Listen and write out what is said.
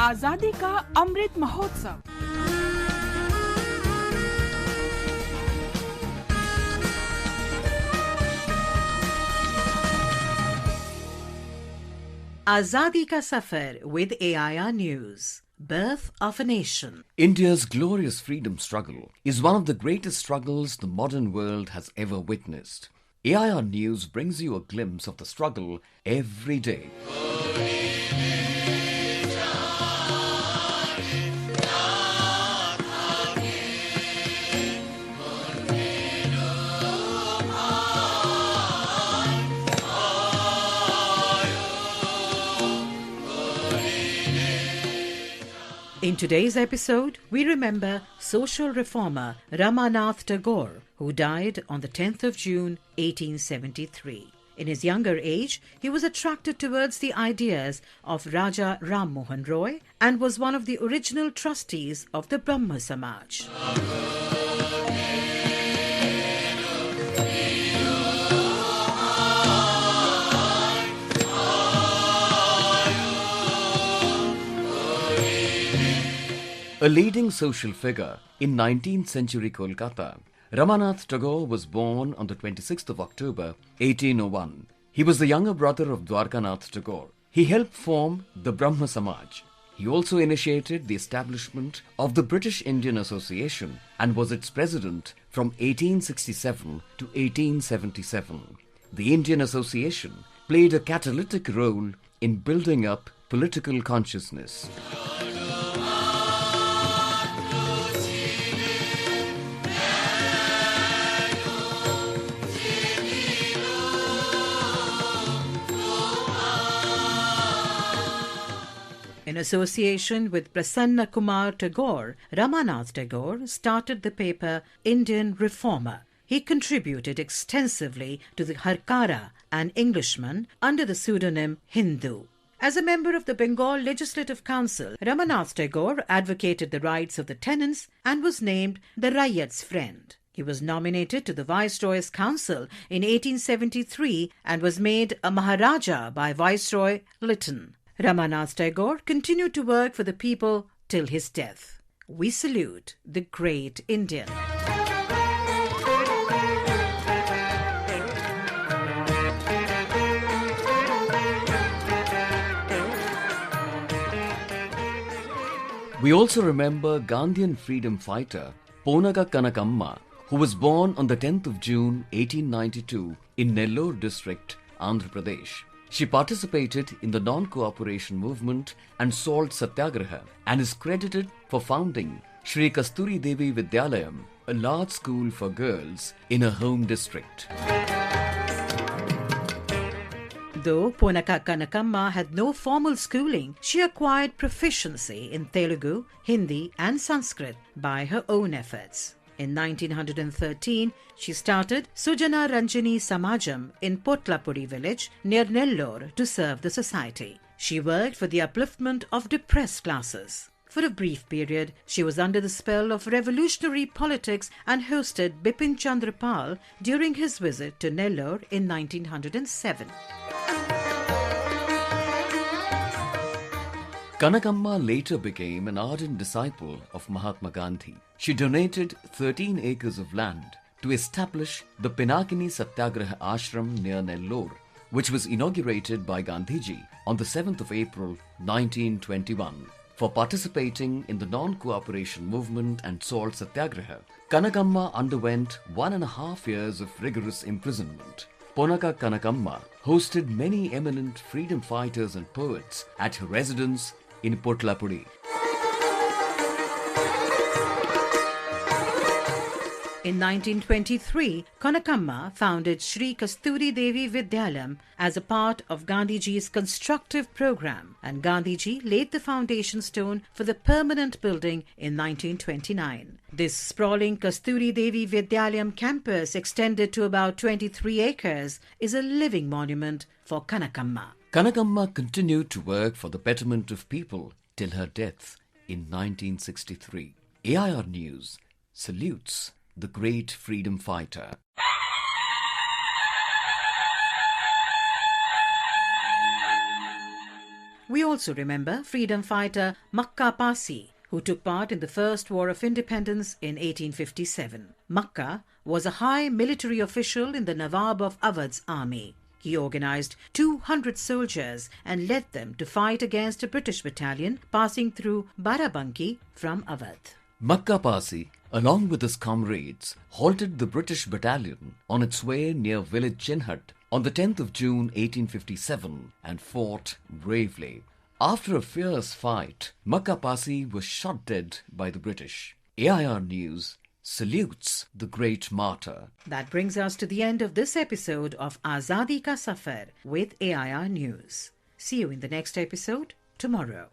आजादी का Amrit Mahotsav. Azadi ka Safar with AIR News. Birth of a Nation. India's glorious freedom struggle is one of the greatest struggles the modern world has ever witnessed. AIR News brings you a glimpse of the struggle every day. In today's episode, we remember social reformer Ramanath Tagore, who died on the 10th of June 1873. In his younger age, he was attracted towards the ideas of Raja Ram Mohan Roy and was one of the original trustees of the Brahma Samaj. A leading social figure in 19th century Kolkata, Ramanath Tagore was born on the 26th of October 1801. He was the younger brother of Dwarkanath Tagore. He helped form the Brahma Samaj. He also initiated the establishment of the British Indian Association and was its president from 1867 to 1877. The Indian Association played a catalytic role in building up political consciousness. In association with Prasanna Kumar Tagore, Ramanath Tagore started the paper Indian Reformer. He contributed extensively to the Harkara, an Englishman, under the pseudonym Hindu. As a member of the Bengal Legislative Council, Ramanath Tagore advocated the rights of the tenants and was named the Rayat's Friend. He was nominated to the Viceroy's Council in 1873 and was made a Maharaja by Viceroy Lytton. Ramanath Tagore continued to work for the people till his death. We salute the great Indian. We also remember Gandhian freedom fighter Ponaka Kanakamma, who was born on the 10th of June 1892 in Nellore district, Andhra Pradesh. She participated in the non-cooperation movement and salt satyagraha and is credited for founding Shri Kasturi Devi Vidyalayam, a large school for girls in her home district. Though Ponaka Kanakamma had no formal schooling, she acquired proficiency in Telugu, Hindi and Sanskrit by her own efforts. In 1913, she started Sujana Ranjini Samajam in Potlapudi village near Nellore to serve the society. She worked for the upliftment of depressed classes. For a brief period, she was under the spell of revolutionary politics and hosted Bipin Chandra Pal during his visit to Nellore in 1907. Kanakamma later became an ardent disciple of Mahatma Gandhi. She donated 13 acres of land to establish the Pinakini Satyagraha Ashram near Nellore, which was inaugurated by Gandhiji on the 7th of April 1921. For participating in the non-cooperation movement and salt satyagraha, Kanakamma underwent 1.5 years of rigorous imprisonment. Ponaka Kanakamma hosted many eminent freedom fighters and poets at her residence in Potlapudi. In 1923, Kanakamma founded Shri Kasturi Devi Vidyalayam as a part of Gandhiji's constructive program, and Gandhiji laid the foundation stone for the permanent building in 1929. This sprawling Kasturi Devi Vidyalayam campus, extended to about 23 acres, is a living monument for Kanakamma. Kanakamma continued to work for the betterment of people till her death in 1963. AIR News salutes the great freedom fighter. We also remember freedom fighter Makka Pasi, who took part in the First War of Independence in 1857. Makka was a high military official in the Nawab of Awadh's army. He organised 200 soldiers and led them to fight against a British battalion passing through Barabanki from Awadh. Makka Pasi, along with his comrades, halted the British battalion on its way near village Chinhat on the 10th of June 1857 and fought bravely. After a fierce fight, Makka Pasi was shot dead by the British. AIR News salutes the great martyr. That brings us to the end of this episode of Azadi Ka Safar with AIR News. See you in the next episode tomorrow.